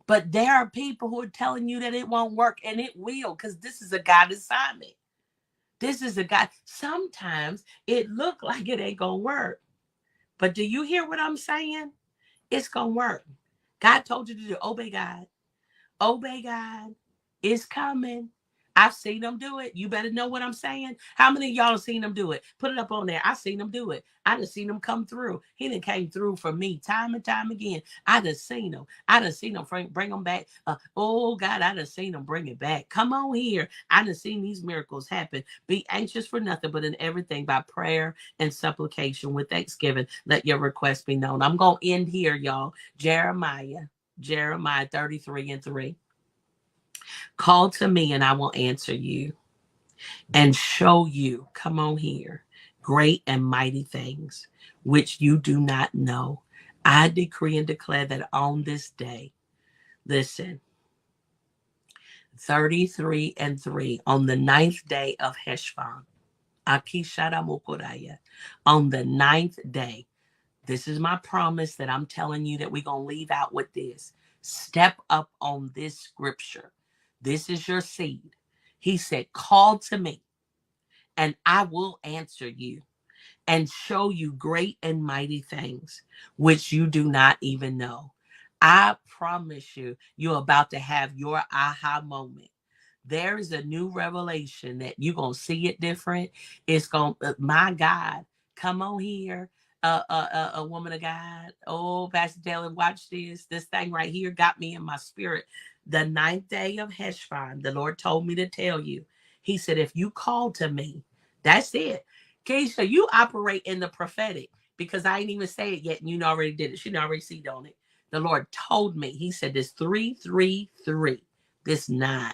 But there are people who are telling you that it won't work, and it will, because this is a God assignment. This is a God. Sometimes it look like it ain't gonna work. But do you hear what I'm saying? It's gonna work. God told you to do. Obey God. Obey God. It's coming. I've seen them do it. You better know what I'm saying. How many of y'all have seen them do it? Put it up on there. I've seen them do it. I done seen them come through. He done came through for me time and time again. I done seen them. I done seen them bring them back. Oh, God, I done seen them bring it back. Come on here. I done seen these miracles happen. Be anxious for nothing, but in everything by prayer and supplication with thanksgiving. Let your requests be known. I'm going to end here, y'all. Jeremiah 33:3. Call to me and I will answer you and show you, come on here, great and mighty things which you do not know. I decree and declare that on this day, listen, 33:3, on the 9th day of Heshvan, Akishara Mokoraya, on the 9th day, this is my promise that I'm telling you that we're going to leave out with this. Step up on this scripture. This is your seed. He said, call to me and I will answer you and show you great and mighty things which you do not even know. I promise you, you're about to have your aha moment. There is a new revelation that you're going to see it different. It's going to, my God, come on here. A woman of God. Oh, Pastor Taylor, watch this. This thing right here got me in my spirit. The 9th day of Heshvan, the Lord told me to tell you. He said, if you call to me, that's it. Keisha, you operate in the prophetic because I ain't even say it yet and you already did it. She already seen on it. The Lord told me. He said, this 333, this 9.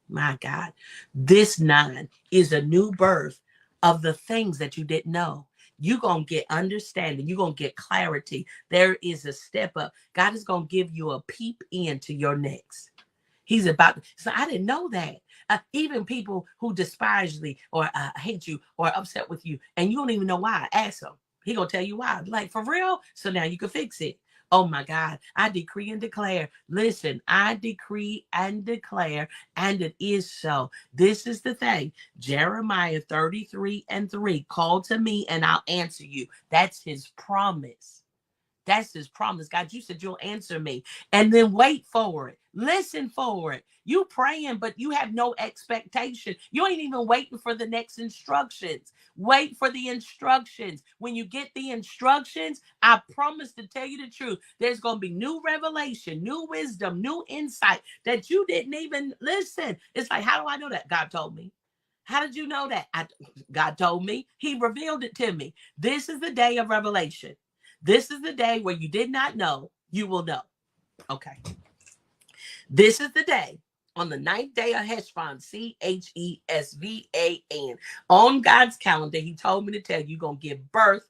My God, this 9 is a new birth of the things that you didn't know. You're going to get understanding. You're going to get clarity. There is a step up. God is going to give you a peep into your next. He's about, so I didn't know that. Even people who despise you or hate you or upset with you, and you don't even know why, ask him. He going to tell you why. Like, for real? So now you can fix it. Oh my God, I decree and declare. Listen, I decree and declare, and it is so. This is the thing. Jeremiah 33:3, call to me and I'll answer you. That's his promise. That's his promise. God, you said you'll answer me. And then wait for it. Listen for it. You praying, but you have no expectation. You ain't even waiting for the next instructions. Wait for the instructions. When you get the instructions, I promise to tell you the truth. There's going to be new revelation, new wisdom, new insight that you didn't even listen. It's like, how do I know that? God told me. How did you know that? God told me. He revealed it to me. This is the day of revelation. This is the day where you did not know, you will know. Okay. This is the day on the 9th day of Heshvan, Chesvan. On God's calendar, he told me to tell you, you're going to give birth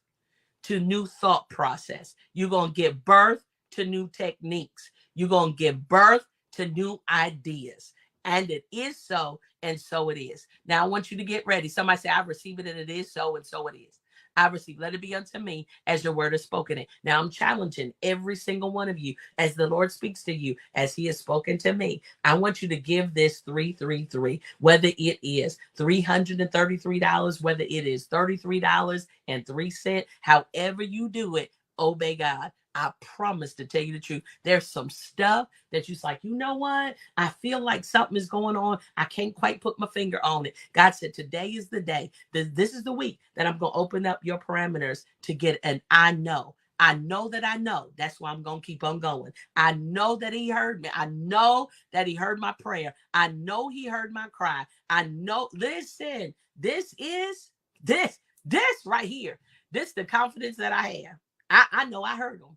to new thought process. You're going to give birth to new techniques. You're going to give birth to new ideas. And it is so, and so it is. Now, I want you to get ready. Somebody say, I receive it, and it is so, and so it is. I receive. Let it be unto me as your word is spoken. Now I'm challenging every single one of you as the Lord speaks to you, as he has spoken to me. I want you to give this 333, whether it is $333, whether it is $33.03, however you do it, obey God. I promise to tell you the truth. There's some stuff that you're like, you know what? I feel like something is going on. I can't quite put my finger on it. God said, today is the day. This is the week that I'm going to open up your parameters to get an I know. I know that I know. That's why I'm going to keep on going. I know that he heard me. I know that he heard my prayer. I know he heard my cry. I know. Listen, this right here. This is the confidence that I have. I know I heard him.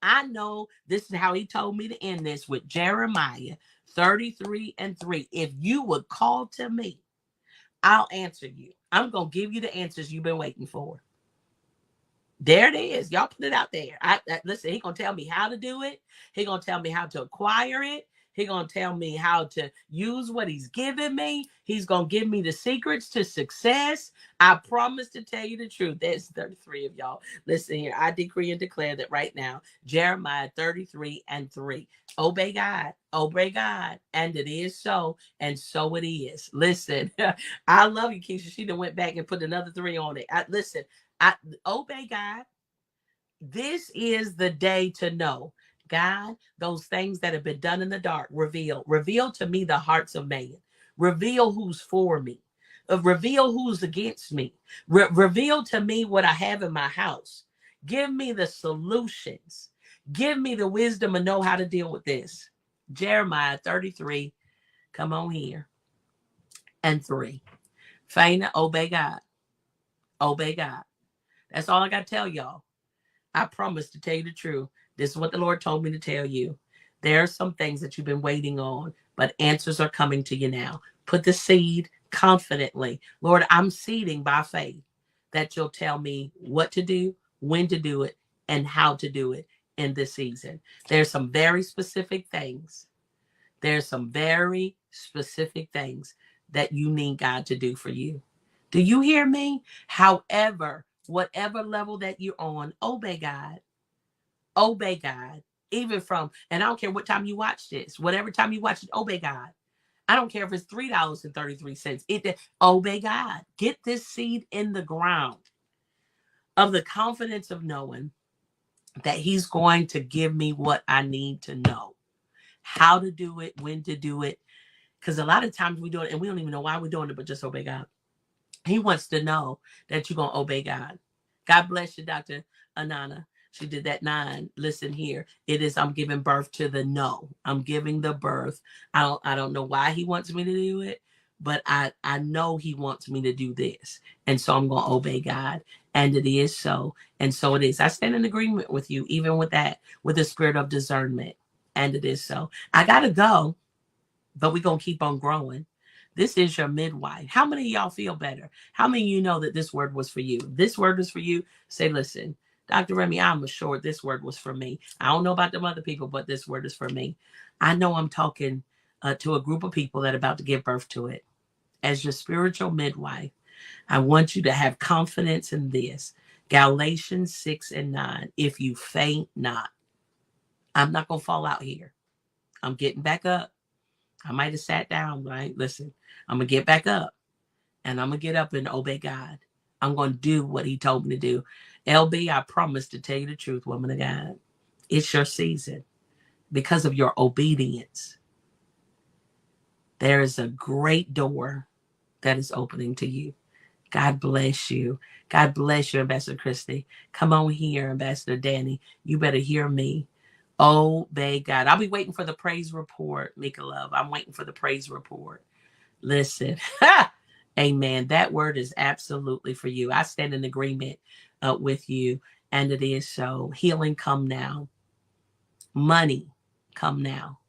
I know this is how he told me to end this with Jeremiah 33:3. If you would call to me, I'll answer you. I'm going to give you the answers you've been waiting for. There it is. Y'all put it out there. Listen, he's going to tell me how to do it. He's going to tell me how to acquire it. He's going to tell me how to use what he's given me. He's going to give me the secrets to success. I promise to tell you the truth. There's 33 of y'all. Listen here. I decree and declare that right now. Jeremiah 33:3. Obey God. Obey God. And it is so. And so it is. Listen. I love you, Keisha. She done went back and put another 3 on it. Listen. Obey God. This is the day to know. God, those things that have been done in the dark, reveal to me the hearts of man. Reveal who's for me. Reveal who's against me. Reveal to me what I have in my house. Give me the solutions. Give me the wisdom and know how to deal with this. Jeremiah 33, come on here, and 3. Faina, obey God. Obey God. That's all I got to tell y'all. I promise to tell you the truth. This is what the Lord told me to tell you. There are some things that you've been waiting on, but answers are coming to you now. Put the seed confidently. Lord, I'm seeding by faith that you'll tell me what to do, when to do it, and how to do it in this season. There's some very specific things. There's some very specific things that you need God to do for you. Do you hear me? However, whatever level that you're on, obey God. Obey God. Even from, and I don't care what time you watch this, whatever time you watch it, obey God. I don't care if it's $3.33. Obey God. Get this seed in the ground of the confidence of knowing that he's going to give me what I need to know. How to do it, when to do it. Because a lot of times we do it and we don't even know why we're doing it, but just obey God. He wants to know that you're going to obey God. God bless you, Dr. Anana. She did that 9. Listen here. It is, I'm giving birth to the no. I'm giving the birth. I don't know why he wants me to do it, but I know he wants me to do this. And so I'm going to obey God. And it is so. And so it is. I stand in agreement with you, even with that, with the spirit of discernment. And it is so. I got to go, but we're going to keep on growing. This is your midwife. How many of y'all feel better? How many of you know that this word was for you? This word was for you. Say, listen, Dr. Remy, I'm assured this word was for me. I don't know about them other people, but this word is for me. I know I'm talking to a group of people that are about to give birth to it. As your spiritual midwife, I want you to have confidence in this. Galatians 6:9. If you faint not, I'm not going to fall out here. I'm getting back up. I might have sat down, right? Listen, I'm going to get back up and I'm going to get up and obey God. I'm going to do what he told me to do. LB, I promise to tell you the truth, woman of God. It's your season because of your obedience. There is a great door that is opening to you. God bless you. God bless you, Ambassador Christie. Come on here, Ambassador Danny. You better hear me. Obey God. I'll be waiting for the praise report, Mika Love. I'm waiting for the praise report. Listen. Amen. That word is absolutely for you. I stand in agreement with you, and it is so. Healing come now. Money come now.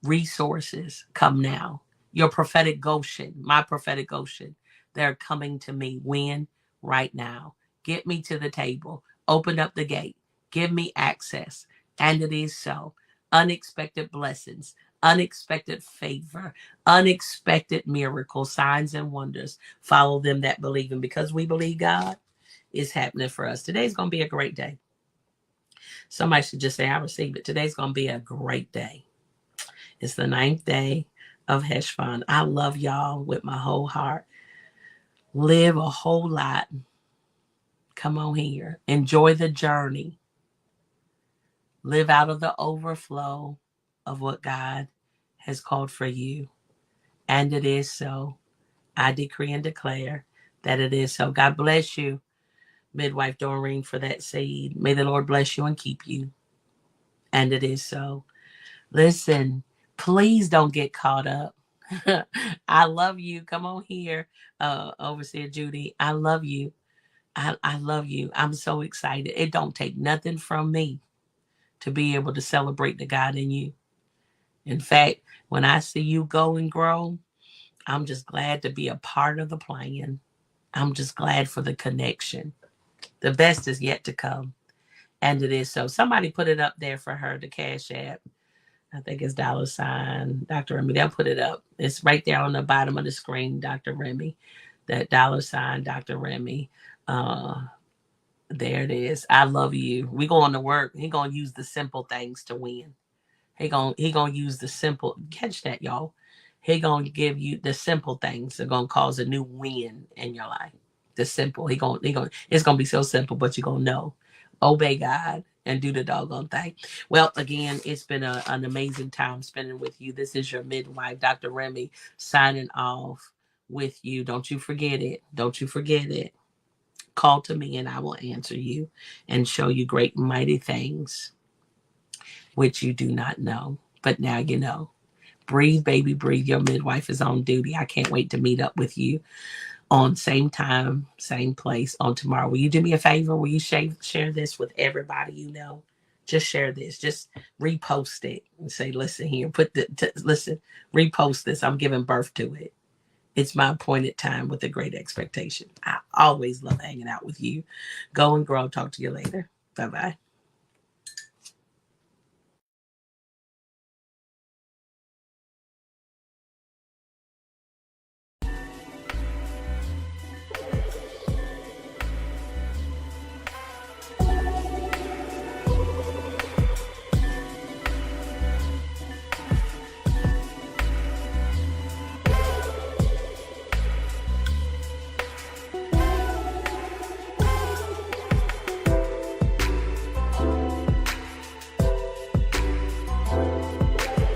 Resources come now. Your prophetic Goshen, my prophetic Goshen, they're coming to me. When? Right now. Get me to the table. Open up the gate. Give me access. And it is so. Unexpected blessings, unexpected favor, unexpected miracles, signs and wonders follow them that believe. And because we believe God, is happening for us. Today's going to be a great day. Somebody should just say, I receive it. Today's going to be a great day. It's the 9th day of Heshvan. I love y'all with my whole heart. Live a whole lot. Come on here. Enjoy the journey. Live out of the overflow of what God has called for you. And it is so. I decree and declare that it is so. God bless you, Midwife Doreen, for that seed. May the Lord bless you and keep you. And it is so. Listen, please don't get caught up. I love you. Come on here, Overseer Judy. I love you. I love you. I'm so excited. It don't take nothing from me to be able to celebrate the God in you. In fact, when I see you go and grow, I'm just glad to be a part of the plan. I'm just glad for the connection. The best is yet to come. And it is so. Somebody put it up there for her, the Cash App. I think it's $ Dr. Remy. They'll put it up. It's right there on the bottom of the screen, Dr. Remy. That $ Dr. Remy. There it is. I love you. We going to work. He gonna use the simple things to win. He gonna use the simple. Catch that, y'all. He gonna give you the simple things that are gonna cause a new win in your life. The simple. He gonna. It's gonna be so simple, but you're gonna know. obey God and do the doggone thing. Well, again, it's been an amazing time spending with you. This is your midwife, Dr. Remy, signing off with you. Don't you forget it. Don't you forget it. Call to me and I will answer you and show you great and mighty things which you do not know. But now you know. Breathe, baby, breathe. Your midwife is on duty. I can't wait to meet up with you on same time, same place on tomorrow. Will you do me a favor? Will you share this with everybody you know? Just share this. Just repost it and say, listen here, listen, repost this. I'm giving birth to it. It's my appointed time with a great expectation. I always love hanging out with you. Go and grow. Talk to you later. Bye-bye.